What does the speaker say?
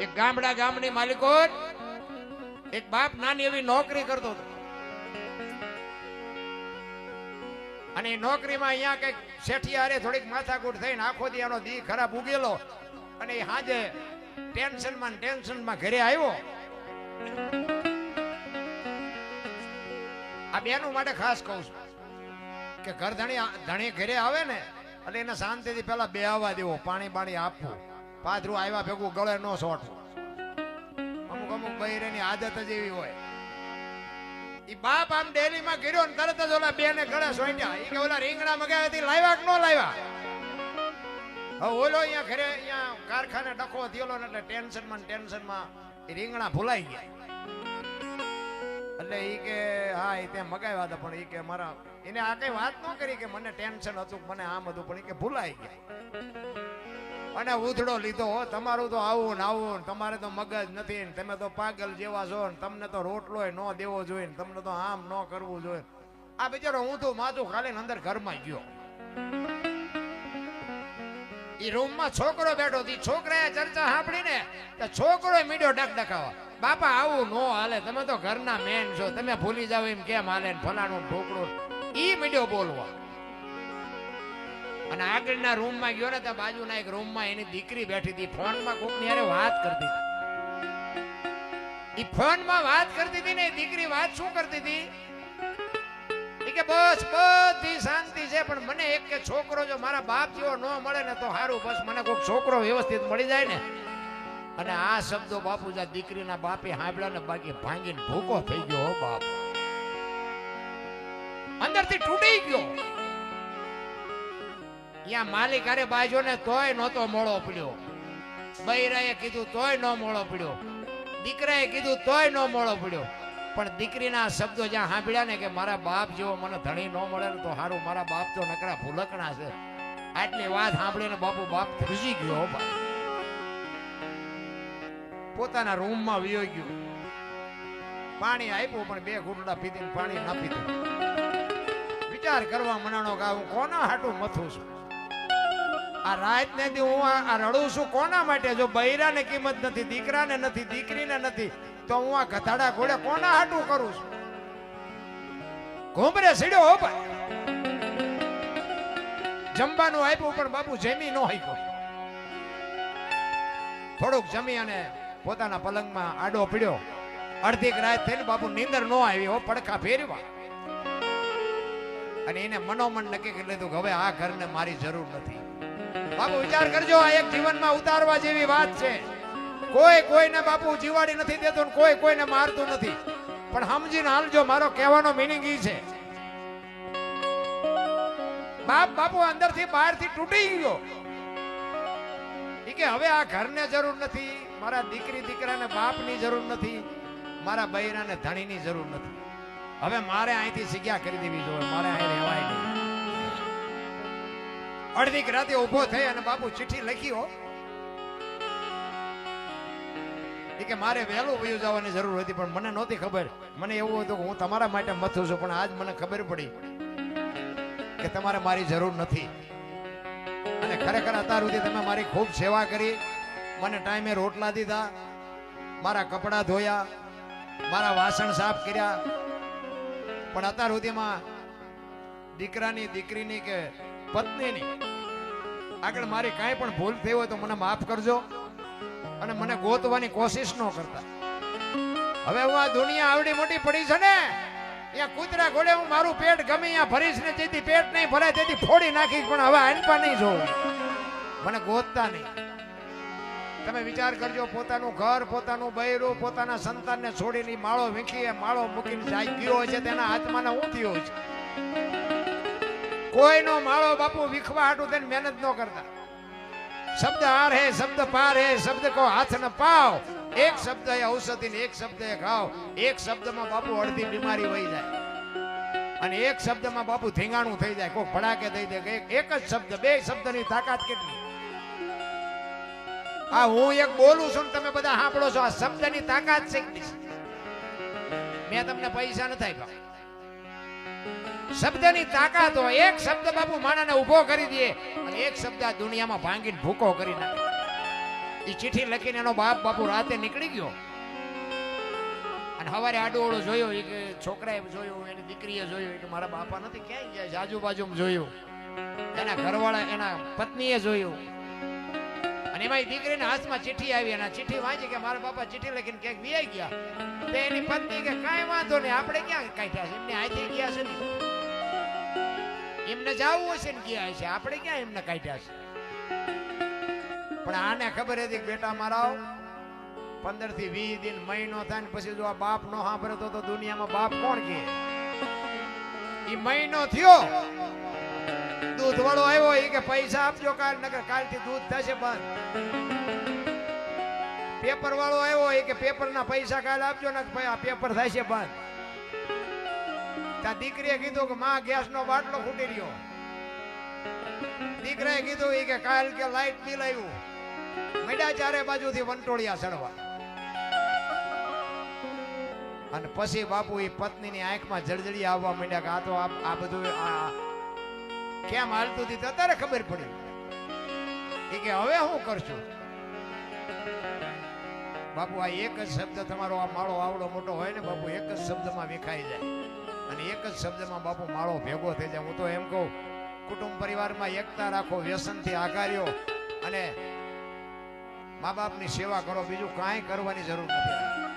એક ગામની માલિકો એક બાપ નાની એવી નોકરી કરતો હતો અને નોકરીમાં અહીંયા કઈક શેઠિયારે થોડીક માથાકૂટ થઈને આખો દી આનો દી ખરાબ ઉગેલો અને હાજે ટેન્શનમાં ઘરે આવ્યો. આ બેનું માટે ખાસ કહું છું કે ઘર ધણી ઘરે આવે ને એટલે એને શાંતિથી પેલા બે આવવા દેવો, પાણી આપવું, પાથરું આવ્યા ભેગું ગળે ન સોટવું. અમુક બૈરાની આદત જ એવી હોય. ઈ બાપ આમ ડેલીમાં ગયો ને તરત જ ઓલા બેને ગળે સોંટ્યા. ઈ કે ઓલા રીંગણા મગાવ્યા લાવ્યા કે ન લાવ્યા? હવે ઓલો અહીંયા ઘરે અહીંયા કારખાને ડખો થયેલો ને એટલે ટેન્શનમાં એ રીંગણા ભૂલાઈ ગયા. એટલે ઈ કે હા એ તે મગાવ્યા હતા પણ ઈ કે મારા એને આ કઈ વાત ન કરી કે મને ટેન્શન હતું મને આમ હતું પણ ઈ કે ભૂલાઈ ગયા અને ઉધડો લીધો. તમારું તો આવું ને આવું, તમારે તો મગજ નથી ને તમે તો પાગલ જેવા છો ને તમને તો રોટલો ન દેવો જોઈએ ને તમને તો આમ ન કરવું જોઈએ. આ બિચારો ઊંધું માથું ખાલી અંદર ઘરમાં ગયો. ઈ રૂમમાં છોકરો બેઠો હતો. છોકરાએ ચર્ચા સાંભળી ને તો છોકરો મીડિયો ડકડકાવા, બાપા આવું નો હાલે, તમે તો ઘરના મેન છો, તમે ભૂલી જાવ એમ કેમ હાલે, ફલાણું ઢોકળું. ઈ મીડિયો બોલવા અને આગળના રૂમમાં ગયો ને તો બાજુના એક રૂમમાં એની દીકરી બેઠી હતી, ફોનમાં કોકની હારે વાત કરતી હતી. ઈ ફોનમાં વાત કરતી હતી ને દીકરી વાત શું કરતી હતી કે બસ બધી શાંતિ છે પણ મને એક કે છોકરો જો મારા બાપ જેવો ન મળે ને તો સારું, બસ મને કોઈક છોકરો વ્યવસ્થિત મળી જાય ને. અને આ શબ્દો બાપુજા દીકરીના બાપે સાંભળ્યા ને બાકી ભાંગીને ભૂકો થઈ ગયો. હો બાપ અંદરથી તૂટી ગયો. અહીંયા માલિક અરે બાજો ને તોય નહોતો મોળો પડ્યો, બૈરાએ કીધું તોય ન મોળો પડ્યો, દીકરાએ કીધું તોય ન મોળો પડ્યો. પણ દીકરીના શબ્દો જ્યાં સાંભળ્યા ને કે મારા બાપ જેવો મને ધણી ન મળે ને તો સારું, મારા બાપ તો નકરા ભૂલકણા છે, આટલી વાત સાંભળીને બાપ ધ્રુજી ગયો. પોતાના રૂમમાં વયો ગયો. પાણી આપ્યું પણ બે ઘૂંટડા પીધીને પાણી ના પીધું. વિચાર કરવા મનાણો કે હું કોના હાટું મથું છું, આ રાત ને દી હું આ રડું છું કોના માટે? જો બૈરાને કિંમત નથી, દીકરાને નથી, દીકરીને નથી, તો હું આ ગધાડા ઘોડે કોના હાટું કરું છું? ઘોંભરે સીડ્યો. હો ભાઈ જમવાનું આપ્યું પણ બાપુ જમી ન શક્યો. થોડુંક જમી અને પોતાના પલંગમાં આડો પડ્યો. અડધીક રાત થઈને બાપુ નીંદર ન આવી. હો પડખા ફેરવા અને એને મનોમન નક્કી કરી લીધું કે હવે આ ઘરને મારી જરૂર નથી. બાપુ વિચાર કરજો, આ એક જીવનમાં ઉતારવા જેવી વાત છે. કોઈ કોઈને બાપુ જીવાડી નથી દેતો ને કોઈ કોઈને મારતું નથી, પણ સમજીને હાલજો. મારો કહેવાનો મિનિંગ ઈ છે, બાપુ અંદરથી બહારથી તૂટી ગયો. ઈ કે હવે આ ઘરને જરૂર નથી, મારા દીકરી દીકરાને બાપની જરૂર નથી, મારા બૈરાને ધણીની જરૂર નથી. હવે મારે અહીંથી જગ્યા કરી દેવી જોઈએ, મારે અહીં રહેવાય નહીં. અડધીક રાતે ઉભો થઈ અને બાપુ ચિઠ્ઠી લખ્યો કે મારે વહેલું વયું જવાની જરૂર હતી પણ મને નહોતી ખબર. મને એવું હતું કે હું તમારા માટે મથું છું, પણ આજ મને ખબર પડી કે તમારે મારી જરૂર નથી. અને ખરેખર અત્યાર સુધી તમે મારી ખૂબ સેવા કરી, મને ટાઈમે રોટલા દીધા, મારા કપડાં ધોયા, મારા વાસણ સાફ કર્યા, પણ અત્યાર સુધીમાં દીકરાની, દીકરીની કે પત્નીની આગળ મારી કાંઈ પણ ભૂલ થઈ હોય તો મને માફ કરજો અને મને ગોતવાની કોશિશ ન કરતા. હવે હું આ દુનિયા આવડી મોટી પડી છે ને, અહીંયા કૂતરા ઘોડે હું મારું પેટ ગમે અહીંયા ભરીશ ને, જેથી પેટ નહીં ભરાય તેથી ફોડી નાખીશ, પણ હવે આનપા નહીં જોવું, મને ગોતતા નહીં. તમે વિચાર કરજો, પોતાનું ઘર, પોતાનું બૈરું, પોતાના સંતાનને છોડીને માળો વીખી માળો મૂકીને જાય ગયો છે, તેના હાથમાં હું થયો છે. કોઈનો માળો બાપુ વીખવા હાટું તેને મહેનત ન કરતા. શબ્દ હાર હે, શબ્દ પાર હે, શબ્દ કો હાથ ન પાવ, એક શબ્દ એ ઔષધિ ને એક શબ્દ એ ઘાવ. એક શબ્દમાં બાપુ અડધી બીમારી વહી જાય અને એક શબ્દમાં બાપુ ધીંગાણું થઈ જાય, કોઈ ભડાકે થઈ દે. એક જ શબ્દ, બે શબ્દની તાકાત કેટલી! આ હું એક બોલું છું ને તમે બધા સાંભળો છો, આ શબ્દની તાકાત છે. મેં તમને પૈસા નથી આપ્યા, શબ્દની તાકાત હોય. એક શબ્દ બાપુ માણસને ઉભો કરી દે અને એક શબ્દ આ દુનિયામાં ભાંગીને ભૂકો કરી નાખે. એ ચિઠ્ઠી લખીને એનો બાપ બાપુ રાતે નીકળી ગયો અને સવારે આડોળો જોયો એ કે છોકરાએ જોયું, એની દીકરીએ જોયું કે મારા બાપા નથી, ક્યાંય જાય છે, આજુબાજુમાં જોયું, એના ઘરવાળા એના પત્નીએ જોયું, અને એમાં દીકરીના હાથમાં ચિઠ્ઠી આવી અને ચિઠ્ઠી વાંચી કે મારા બાપા ચિઠ્ઠી લખીને ક્યાંક વિયાઈ ગયા. તો એની પત્ની કે કાંઈ વાંધો નહીં, આપણે ક્યાં કાઢ્યા છે, એમને હાથે ગયા છે ને, એમને જાવું હશે ને ગયા હશે, આપણે ક્યાં એમને કાઢ્યા છે. પણ આને ખબર હતી કે બેટા મારા 15 થી 20 દિન મહિનો થાય ને પછી જો આ બાપ નો સાંભળે તો દુનિયામાં બાપ કોણ કે. ઈ મહિનો થયો, દૂધ વાળો આવ્યો, એ કે પૈસા આપજો કાલ, નકર કાલથી દૂધ થશે બંધ. પેપર વાળો આવ્યો, એ કે પેપર ના પૈસા કાલ આપજો ને પેપર થશે બંધ. ત્યાં દીકરીએ કીધું કે માં ગેસ નો બાટલો ફૂટી રહ્યો. દીકરાએ કીધું એ કે કાલ કે લાઈટ બિલ આવ્યું. મેડા ચારે બાજુથી વંટોળિયા ચડવા. અને પછી બાપુ એ પત્નીની આંખમાં જળજળી આવવા માંડ્યા કે આ તો આ બધું કેમ હાલતું હતી અત્યારે ખબર પડી. એ કે હવે હું કરશું બાપુ, આ એક જ શબ્દ તમારો આ માળો આવડો મોટો હોય ને બાપુ, એક જ શબ્દમાં વિખાઈ જાય અને એક જ શબ્દમાં બાપુ માળો ભેગો થઈ જાય. હું તો એમ કહું, કુટુંબ પરિવારમાં એકતા રાખો, વ્યસનથી આગાર્યો અને મા બાપની સેવા કરો, બીજું કાંઈ કરવાની જરૂર નથી.